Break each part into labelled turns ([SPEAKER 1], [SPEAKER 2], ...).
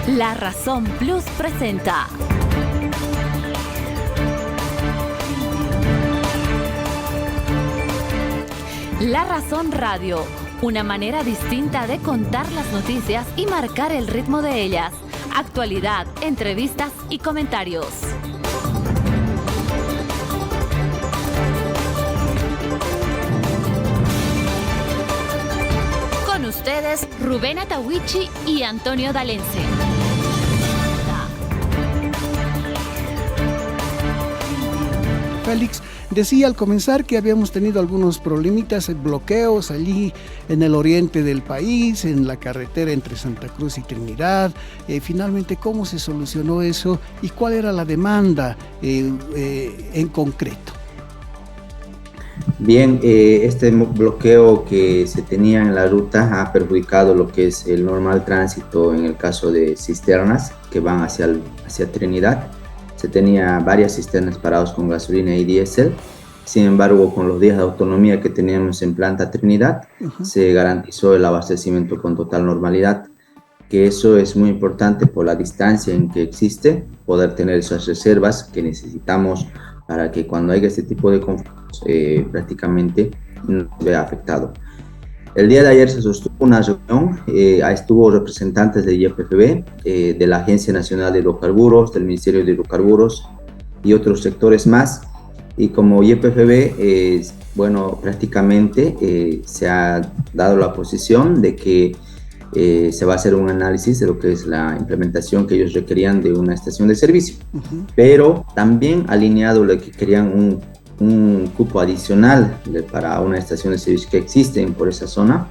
[SPEAKER 1] La Razón Plus presenta La Razón Radio, una manera distinta de contar las noticias y marcar el ritmo de ellas. Actualidad, entrevistas y comentarios. Con ustedes, Rubén Atahuichi y Antonio Dalense.
[SPEAKER 2] Félix, decía al comenzar que habíamos tenido algunos problemitas, bloqueos allí en el oriente del país, en la carretera entre Santa Cruz y Trinidad. Finalmente, ¿cómo se solucionó eso y cuál era la demanda en concreto?
[SPEAKER 3] Bien, este bloqueo que se tenía en la ruta ha perjudicado lo que es el normal tránsito en el caso de cisternas que van hacia Trinidad. Se tenía varias cisternas paradas con gasolina y diésel. Sin embargo, con los días de autonomía que teníamos en planta Trinidad, se garantizó el abastecimiento con total normalidad, que eso es muy importante por la distancia en que existe, poder tener esas reservas que necesitamos para que cuando haya este tipo de conflictos prácticamente no se vea afectado. El día de ayer se sostuvo una reunión, estuvo representantes de YPFB, de la Agencia Nacional de Hidrocarburos, del Ministerio de Hidrocarburos y otros sectores más. Y como YPFB, prácticamente se ha dado la posición de que se va a hacer un análisis de lo que es la implementación que ellos requerían de una estación de servicio, pero también alineado lo que querían un cupo adicional para una estación de servicio que existen por esa zona.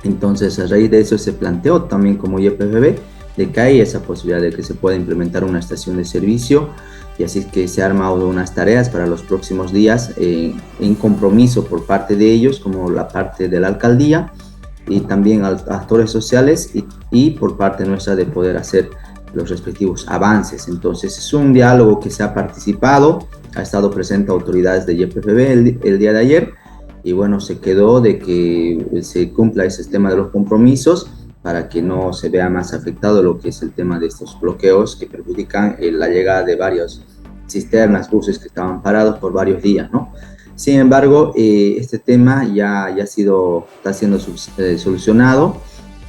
[SPEAKER 3] Entonces, a raíz de eso se planteó también como YPFB de que hay esa posibilidad de que se pueda implementar una estación de servicio, y así que se han armado unas tareas para los próximos días en compromiso por parte de ellos, como la parte de la alcaldía y también actores sociales y por parte nuestra de poder hacer los respectivos avances. Entonces es un diálogo que se ha participado, ha estado presente autoridades de YPFB el día de ayer, y bueno, se quedó de que se cumpla ese tema de los compromisos para que no se vea más afectado lo que es el tema de estos bloqueos que perjudican la llegada de varias cisternas, buses que estaban parados por varios días, ¿no? Sin embargo, este tema ya está siendo solucionado.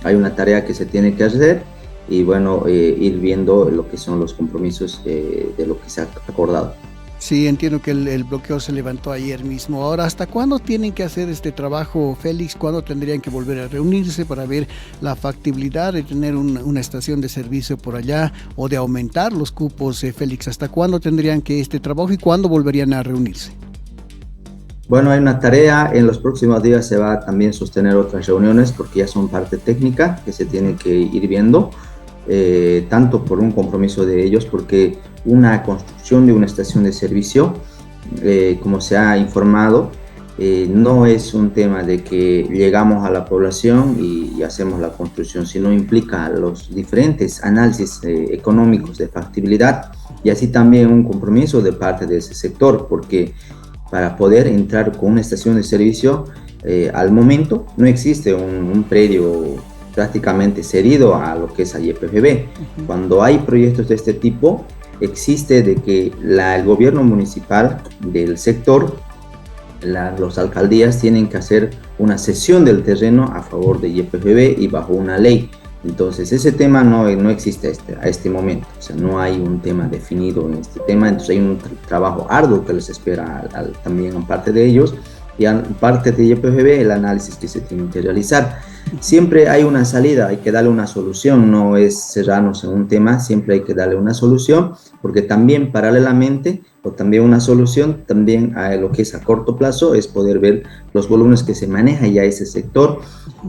[SPEAKER 3] Hay una tarea que se tiene que hacer y bueno, ir viendo lo que son los compromisos de lo que se ha acordado.
[SPEAKER 2] Sí, entiendo que el bloqueo se levantó ayer mismo. Ahora, ¿hasta cuándo tienen que hacer este trabajo, Félix? ¿Cuándo tendrían que volver a reunirse para ver la factibilidad de tener una estación de servicio por allá o de aumentar los cupos, Félix? ¿Hasta cuándo tendrían que este trabajo y cuándo volverían a reunirse?
[SPEAKER 3] Bueno, hay una tarea, en los próximos días se va a también sostener otras reuniones porque ya son parte técnica que se tiene que ir viendo, tanto por un compromiso de ellos, porque una construcción de una estación de servicio, como se ha informado, no es un tema de que llegamos a la población y hacemos la construcción, sino implica los diferentes análisis económicos de factibilidad y así también un compromiso de parte de ese sector, porque para poder entrar con una estación de servicio, al momento no existe un predio prácticamente cedido a lo que es a YPFB. Cuando hay proyectos de este tipo, existe de que el gobierno municipal del sector, las alcaldías tienen que hacer una cesión del terreno a favor de YPFB y bajo una ley. Entonces ese tema no existe a este momento, o sea, no hay un tema definido en este tema, entonces hay un trabajo arduo que les espera también en parte de ellos y en parte de YPFB el análisis que se tiene que realizar. Siempre hay una salida, hay que darle una solución, no es cerrarnos en un tema, siempre hay que darle una solución, porque también paralelamente, o también una solución, también a lo que es a corto plazo, es poder ver los volúmenes que se maneja ya ese sector,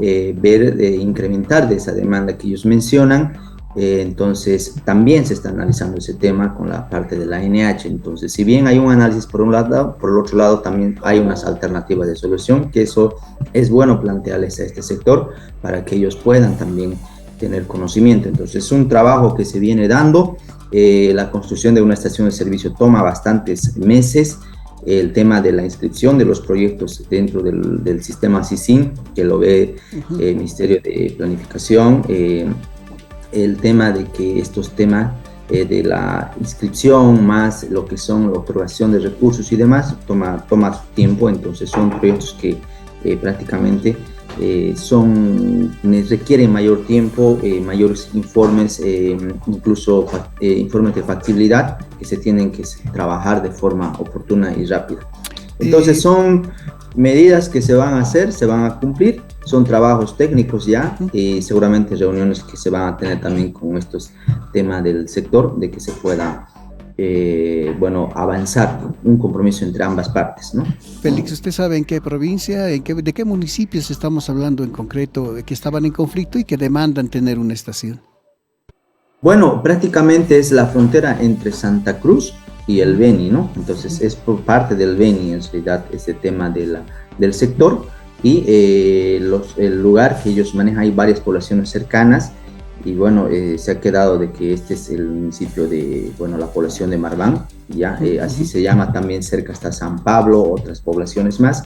[SPEAKER 3] incrementar de esa demanda que ellos mencionan. Entonces también se está analizando ese tema con la parte de la ANH. Entonces, si bien hay un análisis por un lado, por el otro lado también hay unas alternativas de solución, que eso es bueno plantearles a este sector para que ellos puedan también tener conocimiento. Entonces es un trabajo que se viene dando. La construcción de una estación de servicio toma bastantes meses. El tema de la inscripción de los proyectos dentro del sistema SISIN, que lo ve el Ministerio de Planificación, el tema de que estos temas de la inscripción más lo que son la otorgación de recursos y demás toma su tiempo. Entonces son proyectos que prácticamente requieren mayor tiempo, mayores informes, incluso informes de factibilidad que se tienen que trabajar de forma oportuna y rápida. Entonces son medidas que se van a hacer, se van a cumplir, son trabajos técnicos ya y seguramente reuniones que se van a tener también con estos temas del sector, de que se pueda avanzar un compromiso entre ambas partes, ¿no?
[SPEAKER 2] Félix, ¿usted sabe en qué provincia, de qué municipios estamos hablando en concreto que estaban en conflicto y que demandan tener una estación?
[SPEAKER 3] Bueno, prácticamente es la frontera entre Santa Cruz y el Beni, ¿no? Entonces es por parte del Beni en realidad ese tema del sector y el lugar que ellos manejan, hay varias poblaciones cercanas y bueno, se ha quedado de que este es el municipio de, la población de Marván, ya, así se llama también, cerca está San Pablo, otras poblaciones más.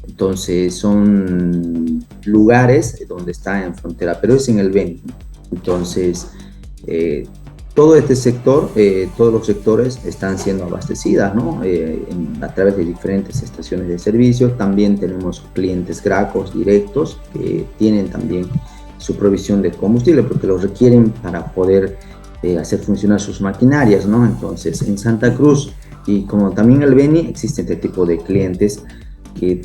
[SPEAKER 3] Entonces son lugares donde está en frontera, pero es en el Beni. Entonces todo este sector, todos los sectores están siendo abastecidas, ¿no? A través de diferentes estaciones de servicio. También tenemos clientes gracos directos que tienen también su provisión de combustible porque lo requieren para poder hacer funcionar sus maquinarias, ¿no? Entonces en Santa Cruz y como también el Beni existe este tipo de clientes que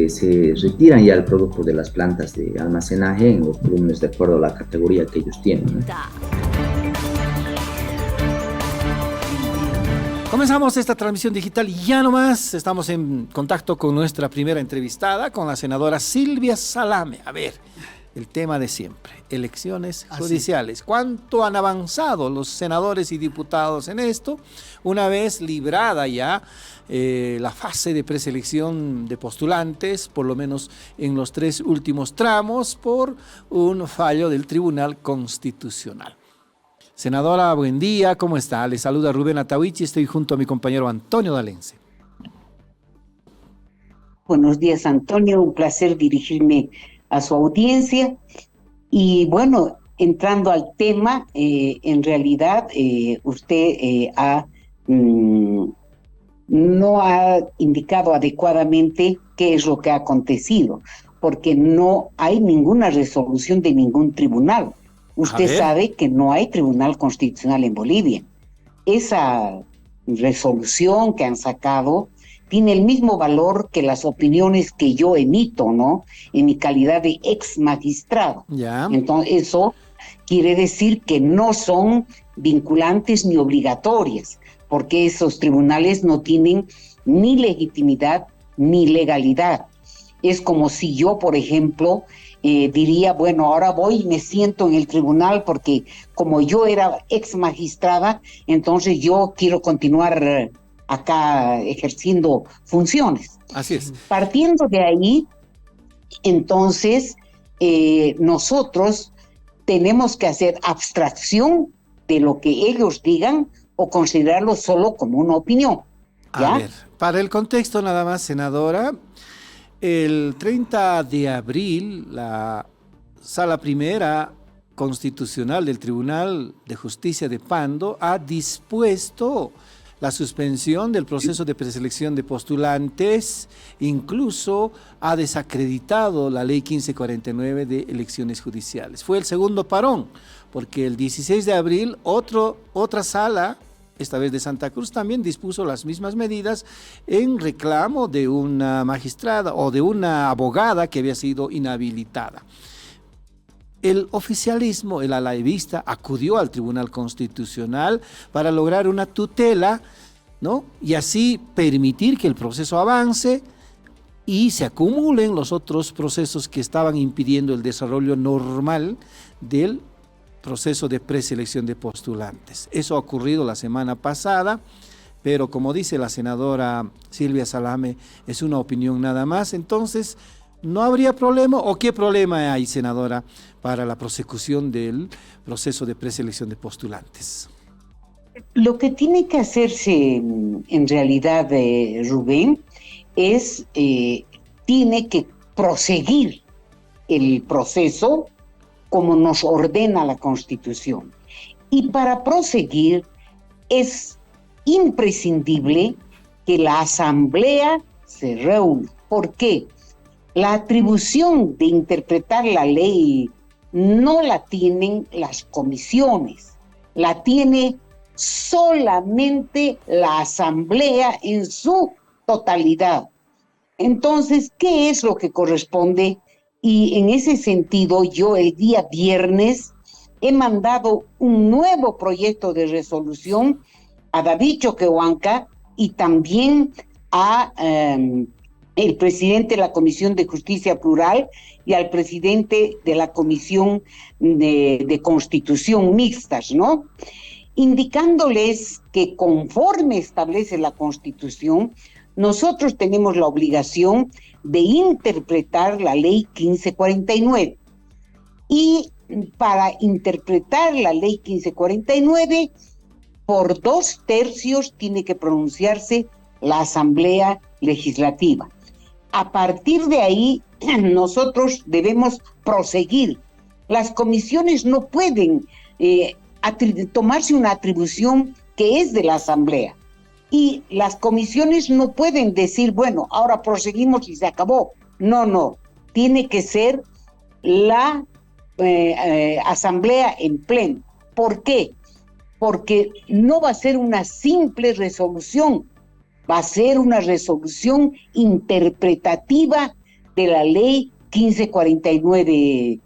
[SPEAKER 3] se retiran ya el producto de las plantas de almacenaje en los volúmenes de acuerdo a la categoría que ellos tienen, ¿no?
[SPEAKER 4] Comenzamos esta transmisión digital y ya nomás estamos en contacto con nuestra primera entrevistada, con la senadora Silvia Salame. A ver, el tema de siempre, elecciones judiciales. ¿Cuánto han avanzado los senadores y diputados en esto? Una vez librada ya la fase de preselección de postulantes, por lo menos en los 3 últimos tramos, por un fallo del Tribunal Constitucional. Senadora, buen día, ¿cómo está? Le saluda Rubén Atahuichi, estoy junto a mi compañero Antonio Dalense.
[SPEAKER 5] Buenos días, Antonio, un placer dirigirme a su audiencia. Y bueno, entrando al tema, en realidad usted no ha indicado adecuadamente qué es lo que ha acontecido, porque no hay ninguna resolución de ningún tribunal. Usted sabe que no hay tribunal constitucional en Bolivia. Esa resolución que han sacado tiene el mismo valor que las opiniones que yo emito, ¿no? En mi calidad de ex magistrado.
[SPEAKER 4] Ya.
[SPEAKER 5] Entonces, eso quiere decir que no son vinculantes ni obligatorias, porque esos tribunales no tienen ni legitimidad ni legalidad. Es como si yo, por ejemplo, diría, bueno, ahora voy y me siento en el tribunal porque como yo era ex magistrada, entonces yo quiero continuar acá ejerciendo funciones.
[SPEAKER 4] Así es.
[SPEAKER 5] Partiendo de ahí, entonces, nosotros tenemos que hacer abstracción de lo que ellos digan o considerarlo solo como una opinión, ¿ya?
[SPEAKER 4] A ver, para el contexto nada más, senadora, el 30 de abril, la Sala Primera Constitucional del Tribunal de Justicia de Pando ha dispuesto la suspensión del proceso de preselección de postulantes, incluso ha desacreditado la ley 1549 de elecciones judiciales. Fue el segundo parón, porque el 16 de abril otra sala, esta vez de Santa Cruz, también dispuso las mismas medidas en reclamo de una magistrada o de una abogada que había sido inhabilitada. El oficialismo, el alaevista, acudió al Tribunal Constitucional para lograr una tutela, ¿no? Y así permitir que el proceso avance y se acumulen los otros procesos que estaban impidiendo el desarrollo normal del proceso de preselección de postulantes. Eso ha ocurrido la semana pasada, pero como dice la senadora Silvia Salame, es una opinión nada más. Entonces, ¿no habría problema o qué problema hay, senadora, para la prosecución del proceso de preselección de postulantes?
[SPEAKER 5] Lo que tiene que hacerse en realidad, Rubén, es tiene que proseguir el proceso como nos ordena la Constitución. Y para proseguir, es imprescindible que la Asamblea se reúna. ¿Por qué? La atribución de interpretar la ley no la tienen las comisiones, la tiene solamente la Asamblea en su totalidad. Entonces, ¿qué es lo que corresponde? Y en ese sentido, yo el día viernes he mandado un nuevo proyecto de resolución a David Choquehuanca y también a el presidente de la Comisión de Justicia Plural y al presidente de la Comisión de Constitución Mixtas, ¿no? Indicándoles que conforme establece la Constitución, nosotros tenemos la obligación de interpretar la ley 1549. Y para interpretar la ley 1549, por 2/3 tiene que pronunciarse la Asamblea Legislativa. A partir de ahí, nosotros debemos proseguir. Las comisiones no pueden tomarse una atribución que es de la Asamblea. Y las comisiones no pueden decir, bueno, ahora proseguimos y se acabó. No. Tiene que ser la Asamblea en pleno. ¿Por qué? Porque no va a ser una simple resolución, va a ser una resolución interpretativa de la ley 1549,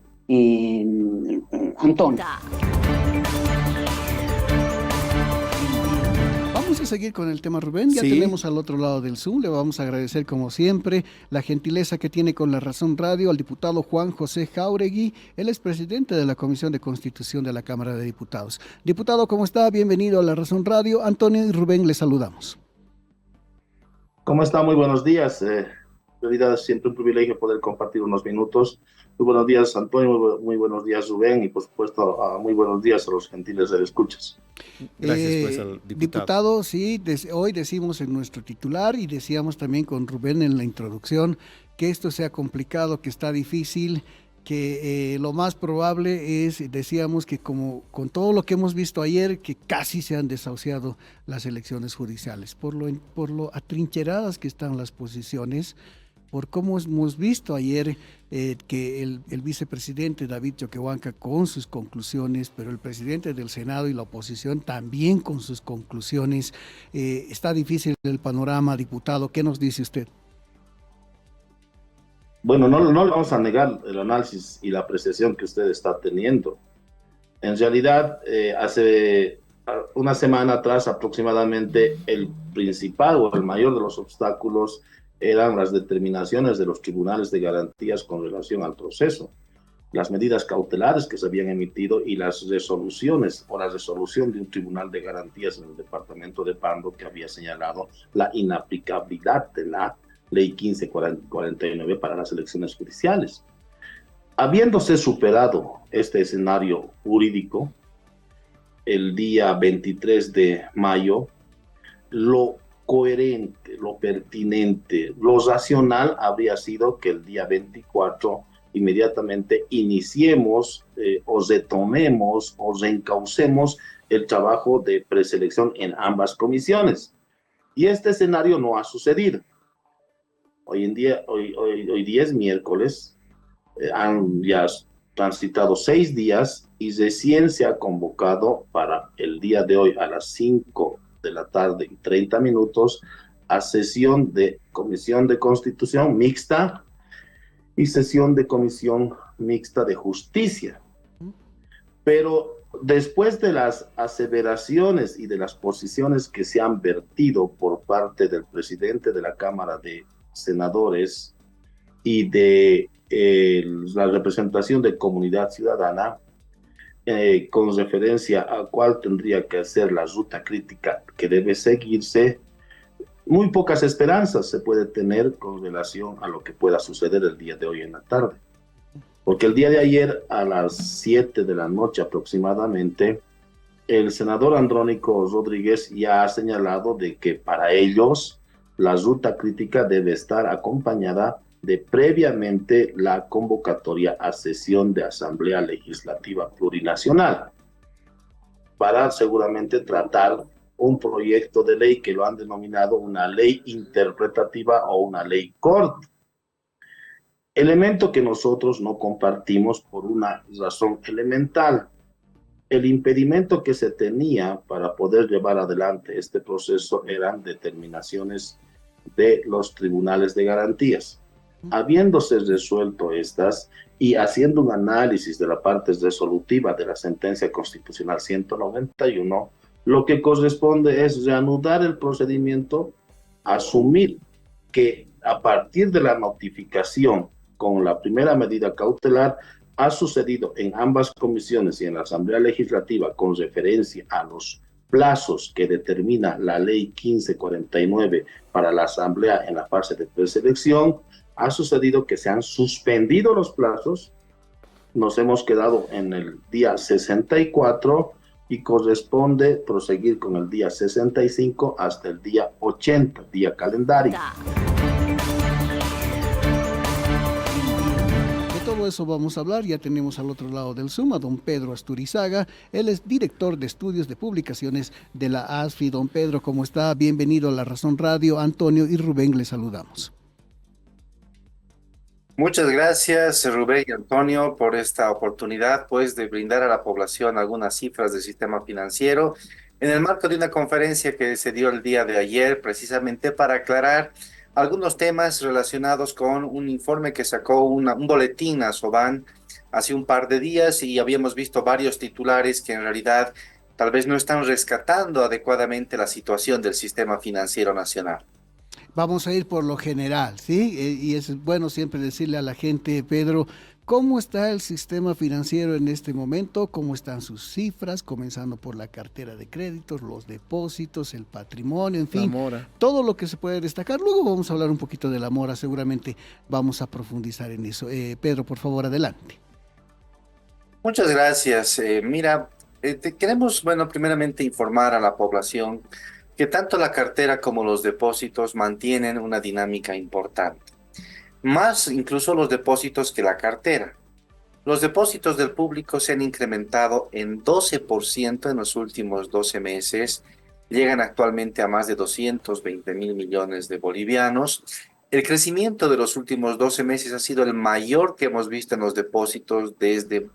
[SPEAKER 5] Antonio.
[SPEAKER 2] Vamos a seguir con el tema, Rubén. Ya
[SPEAKER 4] Sí.
[SPEAKER 2] tenemos al otro lado del Zoom. Le vamos a agradecer, como siempre, la gentileza que tiene con La Razón Radio al diputado Juan José Jáuregui. Él es presidente de la Comisión de Constitución de la Cámara de Diputados. Diputado, ¿cómo está? Bienvenido a La Razón Radio. Antonio y Rubén, les saludamos.
[SPEAKER 6] ¿Cómo está? Muy buenos días. En realidad es siempre un privilegio poder compartir unos minutos. Muy buenos días, Antonio. Muy buenos días, Rubén. Y por supuesto, muy buenos días a los gentiles de escuchas.
[SPEAKER 4] Gracias, pues, al diputado.
[SPEAKER 2] Sí, hoy decimos en nuestro titular y decíamos también con Rubén en la introducción que esto sea complicado, que está difícil, que lo más probable es, decíamos que como con todo lo que hemos visto ayer, que casi se han desahuciado las elecciones judiciales, por lo atrincheradas que están las posiciones, por cómo hemos visto ayer que el vicepresidente David Choquehuanca con sus conclusiones, pero el presidente del Senado y la oposición también con sus conclusiones. Está difícil el panorama, diputado. ¿Qué nos dice usted?
[SPEAKER 6] Bueno, no le vamos a negar el análisis y la apreciación que usted está teniendo. En realidad, hace una semana atrás aproximadamente, el principal o el mayor de los obstáculos eran las determinaciones de los tribunales de garantías con relación al proceso, las medidas cautelares que se habían emitido y las resoluciones o la resolución de un tribunal de garantías en el departamento de Pando que había señalado la inaplicabilidad de la ley 1549 para las elecciones judiciales. Habiéndose superado este escenario jurídico, el día 23 de mayo, lo coherente, lo pertinente, lo racional habría sido que el día 24 inmediatamente iniciemos o retomemos o reencaucemos el trabajo de preselección en ambas comisiones. Y este escenario no ha sucedido. Hoy día es miércoles, han ya transitado 6 días y recién se ha convocado para el día de hoy a las 5 de la tarde y 30 minutos a sesión de Comisión de Constitución Mixta y sesión de Comisión Mixta de Justicia. Pero después de las aseveraciones y de las posiciones que se han vertido por parte del presidente de la Cámara de Senadores y de la representación de Comunidad Ciudadana, con referencia a cuál tendría que ser la ruta crítica que debe seguirse, muy pocas esperanzas se puede tener con relación a lo que pueda suceder el día de hoy en la tarde. Porque el día de ayer a las 7 de la noche aproximadamente, el senador Andrónico Rodríguez ya ha señalado de que para ellos la ruta crítica debe estar acompañada de previamente la convocatoria a sesión de Asamblea Legislativa Plurinacional para seguramente tratar un proyecto de ley que lo han denominado una ley interpretativa o una ley corta. Elemento que nosotros no compartimos por una razón elemental. El impedimento que se tenía para poder llevar adelante este proceso eran determinaciones de los tribunales de garantías. Habiéndose resuelto estas y haciendo un análisis de la parte resolutiva de la sentencia constitucional 191, lo que corresponde es reanudar el procedimiento, asumir que a partir de la notificación con la primera medida cautelar ha sucedido en ambas comisiones y en la Asamblea Legislativa con referencia a los plazos que determina la ley 1549 para la Asamblea en la fase de preselección, ha sucedido que se han suspendido los plazos, nos hemos quedado en el día 64 y corresponde proseguir con el día 65 hasta el día 80, día calendario.
[SPEAKER 2] Todo eso vamos a hablar. Ya tenemos al otro lado del Zoom a don Pedro Asturizaga. Él es director de estudios de publicaciones de la ASFI. Don Pedro, ¿cómo está? Bienvenido a La Razón Radio. Antonio y Rubén, les saludamos.
[SPEAKER 7] Muchas gracias, Rubén y Antonio, por esta oportunidad, pues, de brindar a la población algunas cifras del sistema financiero en el marco de una conferencia que se dio el día de ayer, precisamente para aclarar algunos temas relacionados con un informe que sacó un boletín a Soban hace un par de días, y habíamos visto varios titulares que en realidad tal vez no están rescatando adecuadamente la situación del sistema financiero nacional.
[SPEAKER 2] Vamos a ir por lo general, ¿sí? Y es bueno siempre decirle a la gente, Pedro, ¿cómo está el sistema financiero en este momento? ¿Cómo están sus cifras? Comenzando por la cartera de créditos, los depósitos, el patrimonio, en fin, todo lo que se puede destacar. Luego vamos a hablar un poquito de la mora, seguramente vamos a profundizar en eso. Pedro, por favor, adelante.
[SPEAKER 7] Muchas gracias. Queremos, primeramente informar a la población que tanto la cartera como los depósitos mantienen una dinámica importante. Más incluso los depósitos que la cartera. Los depósitos del público se han incrementado en 12% en los últimos 12 meses. Llegan actualmente a más de 220.000 millones de bolivianos. El crecimiento de los últimos 12 meses ha sido el mayor que hemos visto en los depósitos desde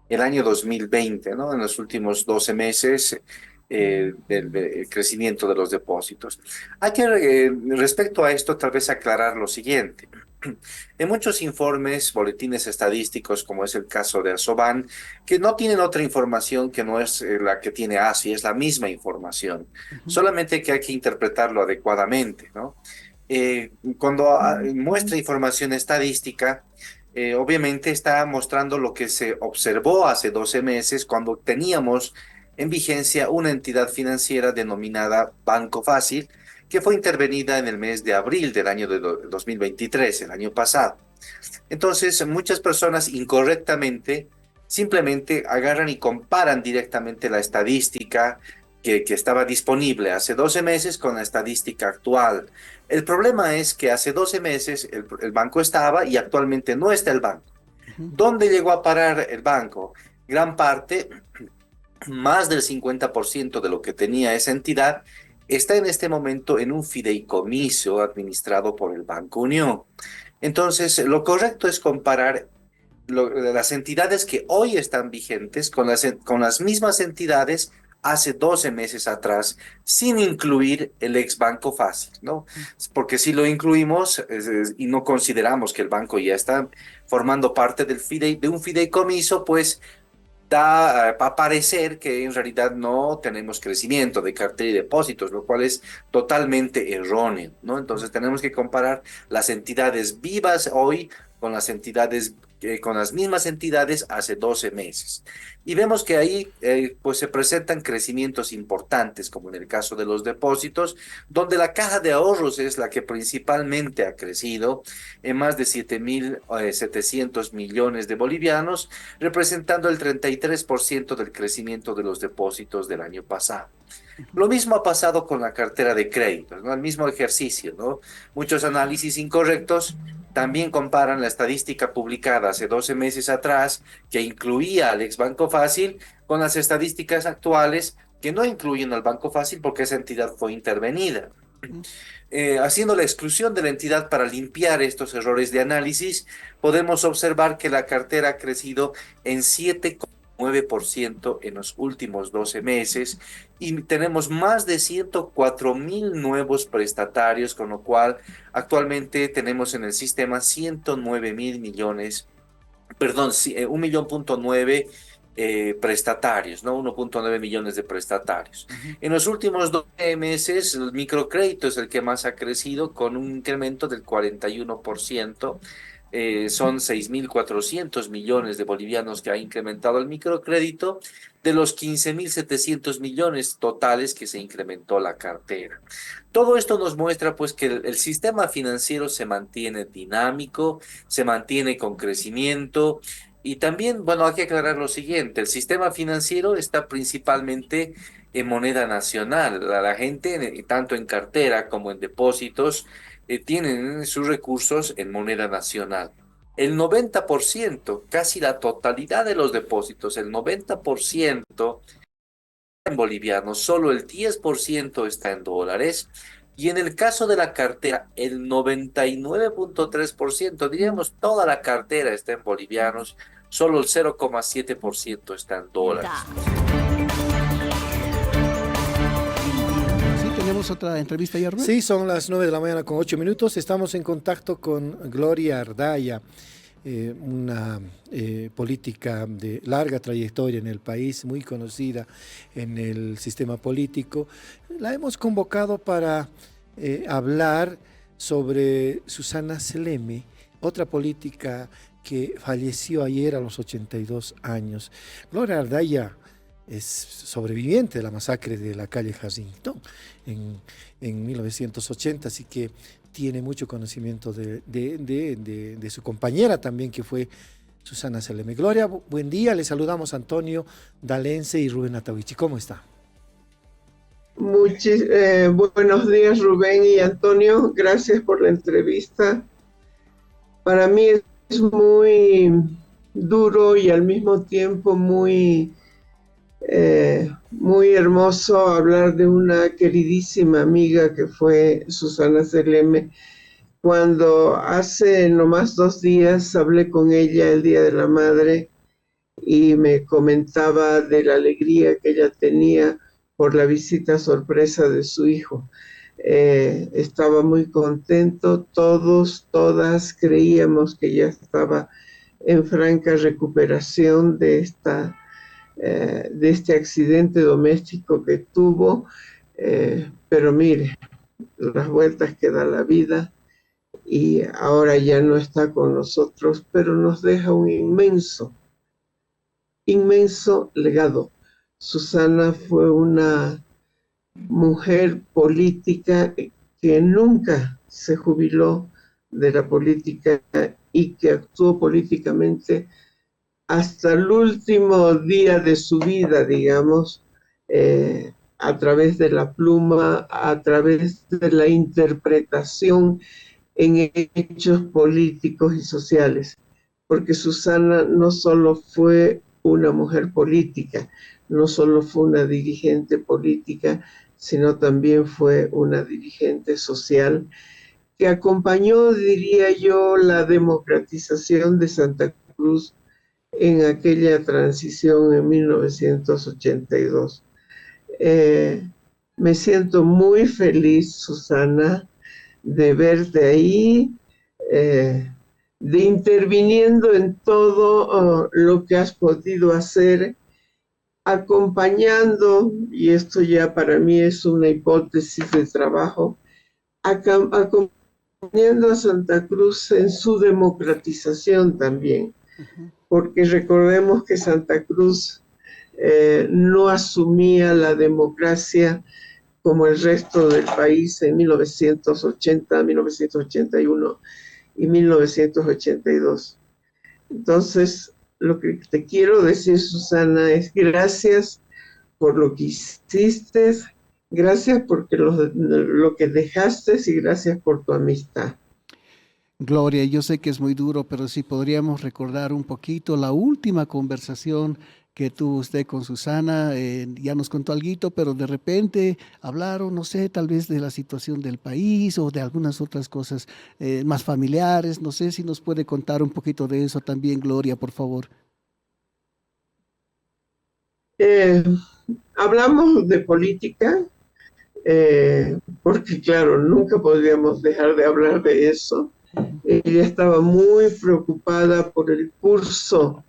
[SPEAKER 7] el año 2020, ¿no? En los últimos 12 meses, del crecimiento de los depósitos. Hay que, respecto a esto, tal vez aclarar lo siguiente. En muchos informes, boletines estadísticos, como es el caso de Asoban, que no tienen otra información que no es la que tiene ASI, es la misma información, solamente que hay que interpretarlo adecuadamente, ¿no? Cuando muestra información estadística, obviamente está mostrando lo que se observó hace 12 meses cuando teníamos en vigencia una entidad financiera denominada Banco Fácil, que fue intervenida en el mes de abril del año de 2023, el año pasado. Entonces, muchas personas incorrectamente simplemente agarran y comparan directamente la estadística que estaba disponible hace 12 meses con la estadística actual. El problema es que hace 12 meses el banco estaba y actualmente no está el banco. ¿Dónde llegó a parar el banco? Gran parte, más del 50% de lo que tenía esa entidad, está en este momento en un fideicomiso administrado por el Banco Unión. Entonces, lo correcto es comparar las entidades que hoy están vigentes con las mismas entidades hace 12 meses atrás, sin incluir el ex Banco Fácil, ¿no? Porque si lo incluimos y no consideramos que el banco ya está formando parte de un fideicomiso, pues da a parecer que en realidad no tenemos crecimiento de cartera y depósitos, lo cual es totalmente erróneo, ¿no? Entonces tenemos que comparar las entidades vivas hoy con las entidades, con las mismas entidades hace 12 meses. Y vemos que ahí pues se presentan crecimientos importantes, como en el caso de los depósitos, donde la caja de ahorros es la que principalmente ha crecido en más de 7.700 millones de bolivianos, representando el 33% del crecimiento de los depósitos del año pasado. Lo mismo ha pasado con la cartera de créditos, ¿no? El mismo ejercicio, ¿no? Muchos análisis incorrectos también comparan la estadística publicada hace 12 meses atrás, que incluía al ex Banco Fácil, con las estadísticas actuales que no incluyen al Banco Fácil porque esa entidad fue intervenida. Haciendo la exclusión de la entidad para limpiar estos errores de análisis, podemos observar que la cartera ha crecido en 7,9% en los últimos 12 meses y tenemos más de 104.000 nuevos prestatarios, con lo cual actualmente tenemos en el sistema 109.000 millones, perdón, 1,9 prestatarios, ¿no? 1,9 millones de prestatarios. En los últimos 12 meses, el microcrédito es el que más ha crecido, con un incremento del 41%. Son 6.400 millones de bolivianos que ha incrementado el microcrédito, de los 15.700 millones totales que se incrementó la cartera. Todo esto nos muestra pues que el sistema financiero se mantiene dinámico, se mantiene con crecimiento. Y también, bueno, hay que aclarar lo siguiente: el sistema financiero está principalmente en moneda nacional. La gente, tanto en cartera como en depósitos, tienen sus recursos en moneda nacional. El 90%, casi la totalidad de los depósitos, el 90% en bolivianos, solo el 10% está en dólares. Y en el caso de la cartera, el 99,3%, diríamos toda la cartera está en bolivianos, solo el 0,7% está en dólares.
[SPEAKER 2] Sí, tenemos otra entrevista ya, Rubén.
[SPEAKER 4] Sí, son las 9 de la mañana con 8 minutos. Estamos en contacto con Gloria Ardaya, una política de larga trayectoria en el país, muy conocida en el sistema político. La hemos convocado para hablar sobre Susana Seleme, otra política que falleció ayer a los 82 años. Gloria Ardaya es sobreviviente de la masacre de la calle Harrington en 1980, así que tiene mucho conocimiento de su compañera también, que fue Susana Seleme. Gloria, buen día, le saludamos a Antonio Dalense y Rubén Atahuichi. ¿Cómo está?
[SPEAKER 8] Buenos días, Rubén y Antonio, gracias por la entrevista. Para mí es muy duro y al mismo tiempo muy hermoso hablar de una queridísima amiga que fue Susana Seleme. Cuando hace nomás 2 días hablé con ella el Día de la Madre y me comentaba de la alegría que ella tenía por la visita sorpresa de su hijo. Estaba muy contento, todas creíamos que ya estaba en franca recuperación de este accidente doméstico que tuvo, pero mire, las vueltas que da la vida, y ahora ya no está con nosotros, pero nos deja un inmenso legado. Susana fue una mujer política que nunca se jubiló de la política y que actuó políticamente hasta el último día de su vida, digamos, a través de la pluma, a través de la interpretación en hechos políticos y sociales, porque Susana no solo fue una mujer política, no solo fue una dirigente política, sino también fue una dirigente social que acompañó, diría yo, la democratización de Santa Cruz en aquella transición en 1982. Me siento muy feliz, Susana, de verte ahí, de interviniendo en todo lo que has podido hacer, acompañando, y esto ya para mí es una hipótesis de trabajo, acompañando a Santa Cruz en su democratización también, porque recordemos que Santa Cruz no asumía la democracia como el resto del país en 1980, 1981 y 1982. Entonces, lo que te quiero decir, Susana, es gracias por lo que hiciste, gracias por lo que dejaste y gracias por tu amistad.
[SPEAKER 2] Gloria, yo sé que es muy duro, pero si podríamos recordar un poquito la última conversación que tuvo usted con Susana. Ya nos contó alguito, pero de repente hablaron, no sé, tal vez de la situación del país o de algunas otras cosas más familiares. No sé si nos puede contar un poquito de eso también, Gloria, por favor.
[SPEAKER 8] Hablamos de política, porque claro, nunca podíamos dejar de hablar de eso. Ella estaba muy preocupada por el curso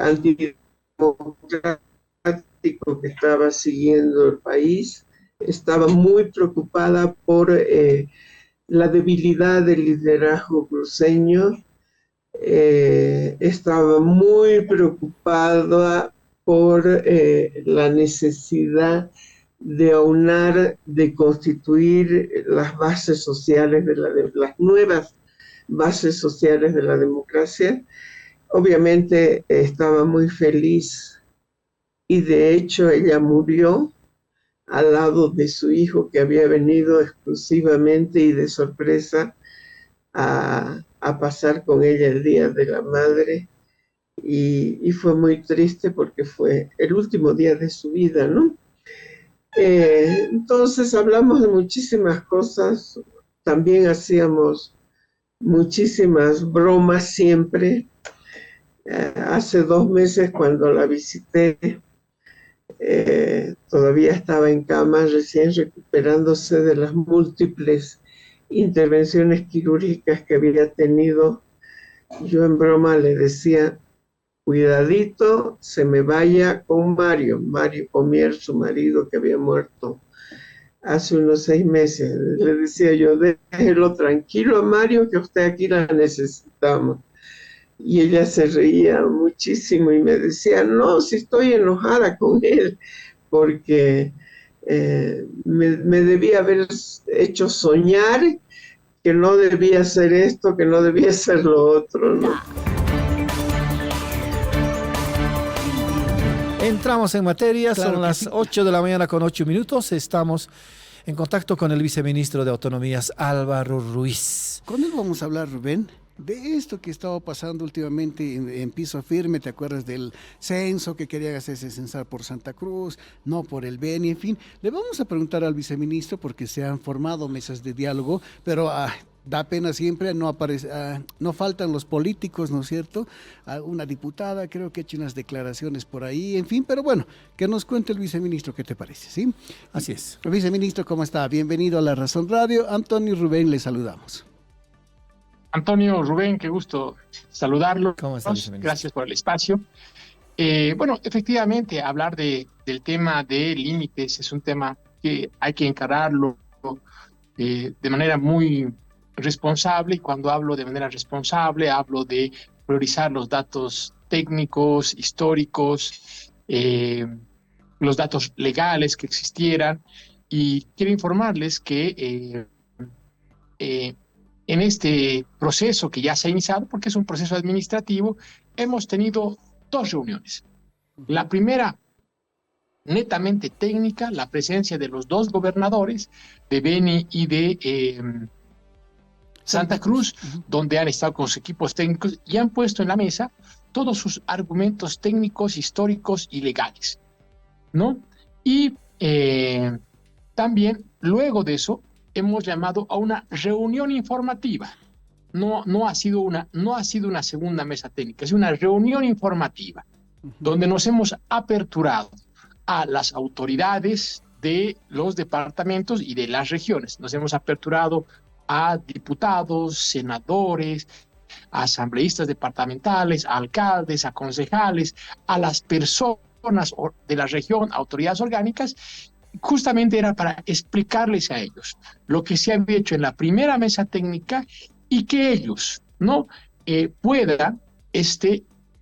[SPEAKER 8] antidemocrático que estaba siguiendo el país, estaba muy preocupada por la debilidad del liderazgo cruceño, estaba muy preocupada por la necesidad de aunar, de constituir las bases sociales de las nuevas bases sociales de la democracia. Obviamente estaba muy feliz y de hecho ella murió al lado de su hijo, que había venido exclusivamente y de sorpresa a pasar con ella el Día de la Madre, y fue muy triste porque fue el último día de su vida, ¿no? Entonces hablamos de muchísimas cosas, también hacíamos muchísimas bromas siempre. Hace 2 meses cuando la visité, todavía estaba en cama, recién recuperándose de las múltiples intervenciones quirúrgicas que había tenido. Yo en broma le decía, cuidadito, se me vaya con Mario Pomier, su marido que había muerto hace unos 6 meses. Le decía yo, déjelo tranquilo a Mario, que usted aquí la necesitamos. Y ella se reía muchísimo y me decía, no, si estoy enojada con él, porque me debía haber hecho soñar que no debía hacer esto, que no debía hacer lo otro, ¿no?
[SPEAKER 4] Entramos en materia,
[SPEAKER 2] Claro,
[SPEAKER 4] son las 8 de la mañana con 8 minutos. Estamos en contacto con el viceministro de Autonomías, Álvaro Ruiz.
[SPEAKER 2] Con él vamos a hablar, Rubén, de esto que estaba pasando últimamente en Piso Firme. ¿Te acuerdas del censo que querían hacerse censar por Santa Cruz, no por el Beni? En fin, le vamos a preguntar al viceministro porque se han formado mesas de diálogo, pero da pena siempre, no faltan los políticos, ¿no es cierto? Una diputada creo que ha hecho unas declaraciones por ahí, en fin, pero bueno, que nos cuente el viceministro, ¿qué te parece? ¿Sí?
[SPEAKER 4] Así es.
[SPEAKER 2] El viceministro, ¿cómo está? Bienvenido a La Razón Radio. Antonio y Rubén, le saludamos.
[SPEAKER 9] Antonio, Rubén, qué gusto saludarlos.
[SPEAKER 4] ¿Cómo está, viceministro?
[SPEAKER 9] Gracias por el espacio. Bueno, efectivamente, hablar del tema de límites es un tema que hay que encararlo de manera muy responsable, y cuando hablo de manera responsable hablo de priorizar los datos técnicos, históricos, los datos legales que existieran, y quiero informarles que en este proceso que ya se ha iniciado, porque es un proceso administrativo, hemos tenido 2 reuniones. La primera, netamente técnica, la presencia de los 2 gobernadores, de Beni y de Santa Cruz, donde han estado con sus equipos técnicos y han puesto en la mesa todos sus argumentos técnicos, históricos y legales, ¿no? Y también, luego de eso, hemos llamado a una reunión informativa. No ha sido una segunda mesa técnica, es una reunión informativa, donde nos hemos aperturado a las autoridades de los departamentos y de las regiones. Nos hemos aperturado a diputados, senadores, a asambleístas departamentales, a alcaldes, a concejales, a las personas de la región, autoridades orgánicas. Justamente era para explicarles a ellos lo que se había hecho en la primera mesa técnica y que ellos no puedan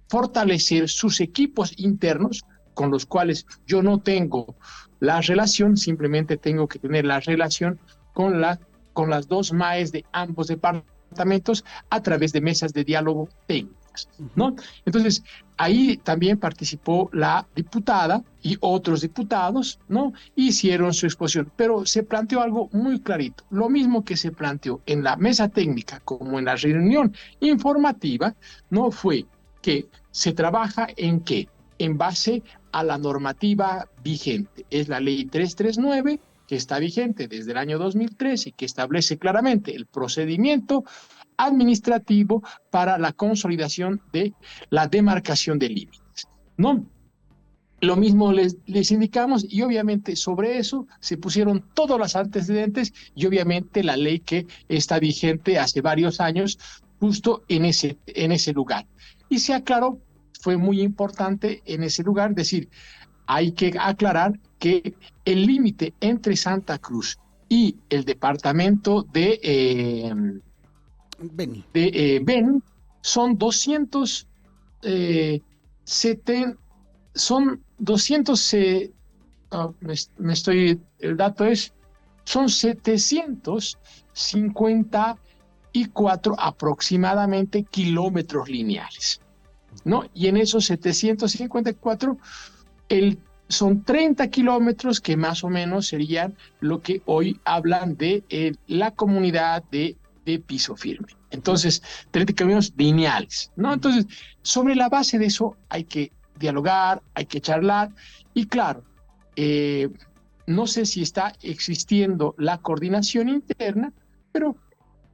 [SPEAKER 9] fortalecer sus equipos internos, con los cuales yo no tengo la relación, simplemente tengo que tener la relación con las 2 MAEs de ambos departamentos a través de mesas de diálogo técnico. técnicas, ¿no? Entonces, ahí también participó la diputada y otros diputados, ¿no? Hicieron su exposición, pero se planteó algo muy clarito, lo mismo que se planteó en la mesa técnica como en la reunión informativa, ¿no? Fue que se trabaja en qué, en base a la normativa vigente, es la ley 339, que está vigente desde el año 2013 y que establece claramente el procedimiento administrativo para la consolidación de la demarcación de límites, ¿no? Lo mismo les indicamos y obviamente sobre eso se pusieron todos los antecedentes y obviamente la ley que está vigente hace varios años justo en ese lugar. Y se aclaró, fue muy importante en ese lugar decir, hay que aclarar que el límite entre Santa Cruz y el departamento de Beni son 754 aproximadamente kilómetros lineales, ¿no? Y en esos 754 son 30 kilómetros que más o menos serían lo que hoy hablan de la comunidad de piso firme. Entonces, 30 kilómetros lineales, ¿no? Entonces, sobre la base de eso hay que dialogar, hay que charlar y claro, no sé si está existiendo la coordinación interna, pero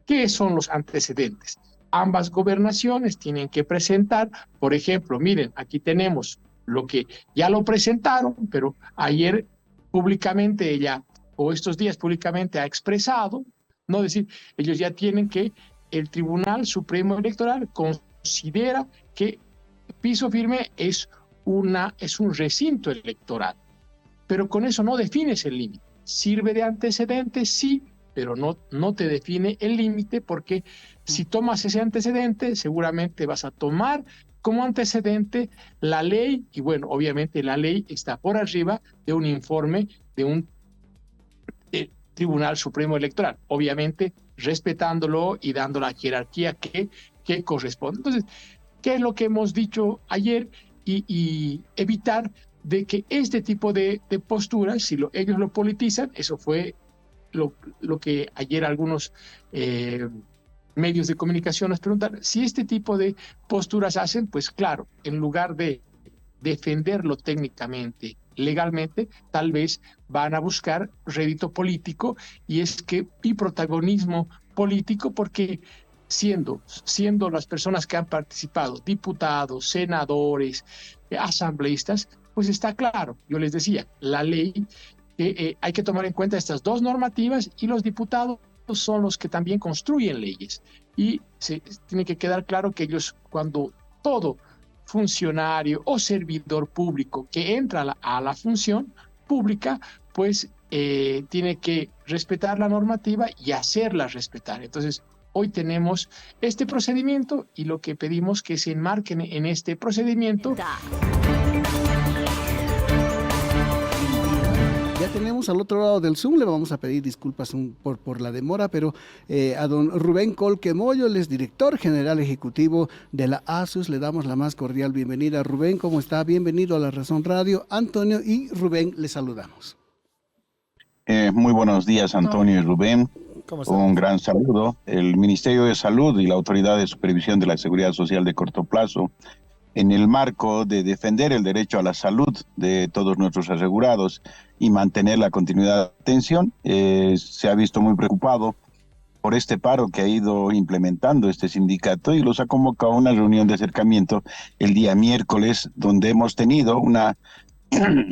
[SPEAKER 9] ¿qué son los antecedentes? Ambas gobernaciones tienen que presentar, por ejemplo, miren, aquí tenemos lo que ya lo presentaron, pero ayer públicamente ella, o estos días públicamente ha expresado, no decir, ellos ya tienen que, el Tribunal Supremo Electoral considera que piso firme es un recinto electoral, pero con eso no defines el límite. Sirve de antecedente, sí, pero no te define el límite porque si tomas ese antecedente, seguramente vas a tomar como antecedente la ley, y bueno, obviamente la ley está por arriba de un informe de un Tribunal Supremo Electoral, obviamente respetándolo y dando la jerarquía que corresponde. Entonces, ¿qué es lo que hemos dicho ayer? Y evitar de que este tipo de posturas, si ellos lo politizan, eso fue lo que ayer algunos medios de comunicación nos preguntaron, si este tipo de posturas hacen, pues claro, en lugar de defenderlo técnicamente, legalmente, tal vez van a buscar rédito político y protagonismo político, porque siendo las personas que han participado, diputados, senadores, asambleístas, pues está claro, yo les decía, la ley, hay que tomar en cuenta estas dos normativas y los diputados son los que también construyen leyes y tiene que quedar claro que ellos, cuando todo funcionario o servidor público que entra a la función pública, pues tiene que respetar la normativa y hacerla respetar. Entonces, hoy tenemos este procedimiento y lo que pedimos que se enmarquen en este procedimiento.
[SPEAKER 2] Ya tenemos al otro lado del Zoom, le vamos a pedir disculpas por la demora, pero a don Rubén Colque Moyo, él es director general ejecutivo de la ASUS, le damos la más cordial bienvenida. Rubén, ¿cómo está? Bienvenido a La Razón Radio. Antonio y Rubén, le saludamos.
[SPEAKER 10] Muy buenos días, Antonio y Rubén. Un gran saludo. El Ministerio de Salud y la Autoridad de Supervisión de la Seguridad Social de Corto Plazo, en el marco de defender el derecho a la salud de todos nuestros asegurados y mantener la continuidad de atención, se ha visto muy preocupado por este paro que ha ido implementando este sindicato y los ha convocado a una reunión de acercamiento el día miércoles, donde hemos tenido una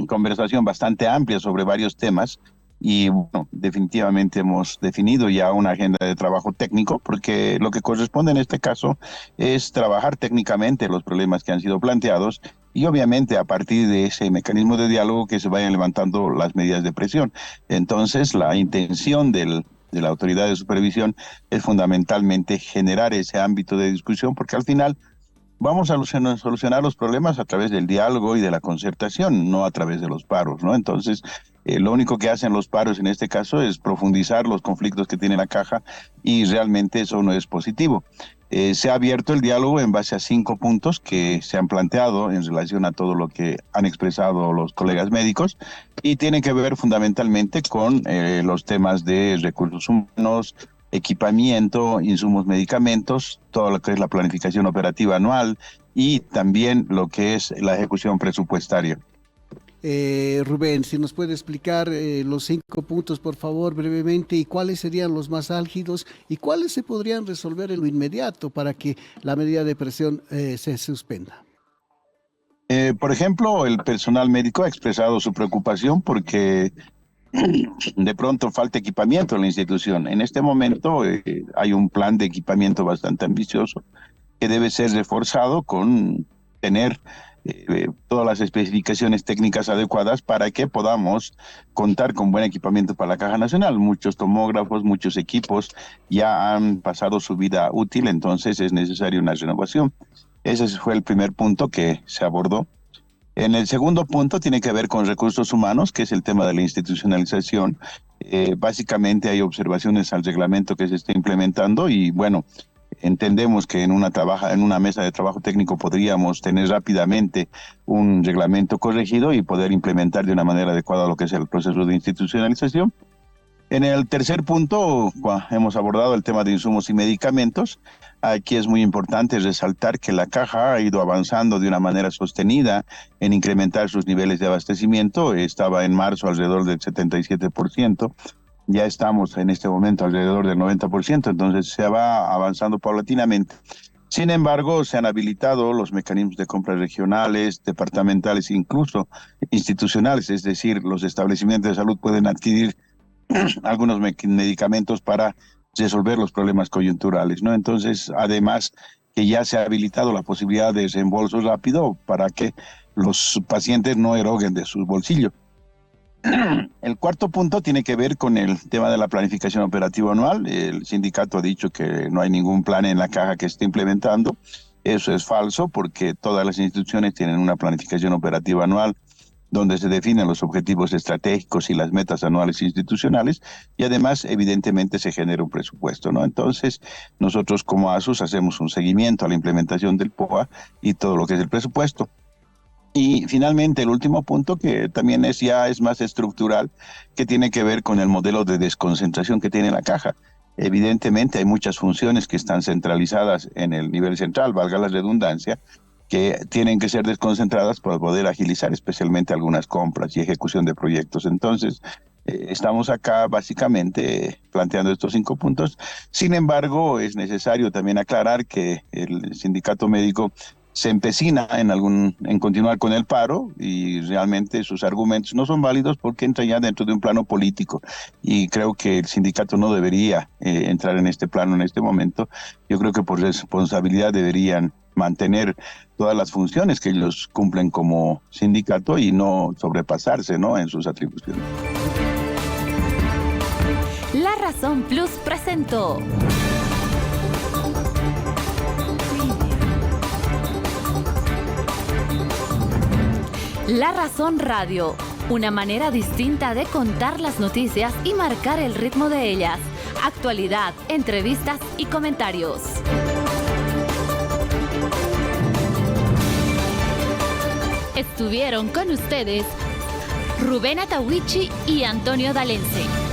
[SPEAKER 10] conversación bastante amplia sobre varios temas. Y bueno, definitivamente hemos definido ya una agenda de trabajo técnico, porque lo que corresponde en este caso es trabajar técnicamente los problemas que han sido planteados y obviamente a partir de ese mecanismo de diálogo que se vayan levantando las medidas de presión. Entonces, la intención de la autoridad de supervisión es fundamentalmente generar ese ámbito de discusión, porque al final vamos a solucionar los problemas a través del diálogo y de la concertación, no a través de los paros, ¿no? Entonces, lo único que hacen los paros en este caso es profundizar los conflictos que tiene la caja y realmente eso no es positivo. Se ha abierto el diálogo en base a 5 puntos que se han planteado en relación a todo lo que han expresado los colegas médicos y tiene que ver fundamentalmente con los temas de recursos humanos, equipamiento, insumos, medicamentos, todo lo que es la planificación operativa anual y también lo que es la ejecución presupuestaria.
[SPEAKER 2] Rubén, si nos puede explicar los 5 puntos, por favor, brevemente, y cuáles serían los más álgidos y cuáles se podrían resolver en lo inmediato para que la medida de presión se suspenda.
[SPEAKER 10] Por ejemplo, el personal médico ha expresado su preocupación porque de pronto falta equipamiento en la institución. En este momento hay un plan de equipamiento bastante ambicioso que debe ser reforzado con tener todas las especificaciones técnicas adecuadas para que podamos contar con buen equipamiento para la Caja Nacional. Muchos tomógrafos, muchos equipos ya han pasado su vida útil, entonces es necesaria una renovación. Ese fue el primer punto que se abordó. En el segundo punto tiene que ver con recursos humanos, que es el tema de la institucionalización. Básicamente hay observaciones al reglamento que se está implementando y bueno, entendemos que en una mesa de trabajo técnico podríamos tener rápidamente un reglamento corregido y poder implementar de una manera adecuada lo que es el proceso de institucionalización. En el tercer punto hemos abordado el tema de insumos y medicamentos. Aquí es muy importante resaltar que la Caja ha ido avanzando de una manera sostenida en incrementar sus niveles de abastecimiento. Estaba en marzo alrededor del 77%. Ya estamos en este momento alrededor del 90%, entonces se va avanzando paulatinamente. Sin embargo, se han habilitado los mecanismos de compras regionales, departamentales, incluso institucionales, es decir, los establecimientos de salud pueden adquirir algunos medicamentos para resolver los problemas coyunturales, ¿no? Entonces, además que ya se ha habilitado la posibilidad de reembolso rápido para que los pacientes no eroguen de sus bolsillos. El cuarto punto tiene que ver con el tema de la planificación operativa anual. El sindicato ha dicho que no hay ningún plan en la Caja que esté implementando. Eso es falso porque todas las instituciones tienen una planificación operativa anual donde se definen los objetivos estratégicos y las metas anuales institucionales y además evidentemente se genera un presupuesto, ¿no? Entonces nosotros como ASUS hacemos un seguimiento a la implementación del POA y todo lo que es el presupuesto. Y finalmente el último punto que también es más estructural, que tiene que ver con el modelo de desconcentración que tiene la Caja. Evidentemente hay muchas funciones que están centralizadas en el nivel central, valga la redundancia, que tienen que ser desconcentradas para poder agilizar especialmente algunas compras y ejecución de proyectos. Entonces, estamos acá básicamente planteando estos 5 puntos. Sin embargo, es necesario también aclarar que el sindicato médico se empecina en continuar con el paro y realmente sus argumentos no son válidos porque entran ya dentro de un plano político y creo que el sindicato no debería entrar en este plano en este momento. Yo creo que por responsabilidad deberían mantener todas las funciones que ellos cumplen como sindicato y no sobrepasarse, ¿no?, en sus atribuciones.
[SPEAKER 1] La Razón Plus presentó La Razón Radio, una manera distinta de contar las noticias y marcar el ritmo de ellas. Actualidad, entrevistas y comentarios. Estuvieron con ustedes Rubén Atahuichi y Antonio Dalense.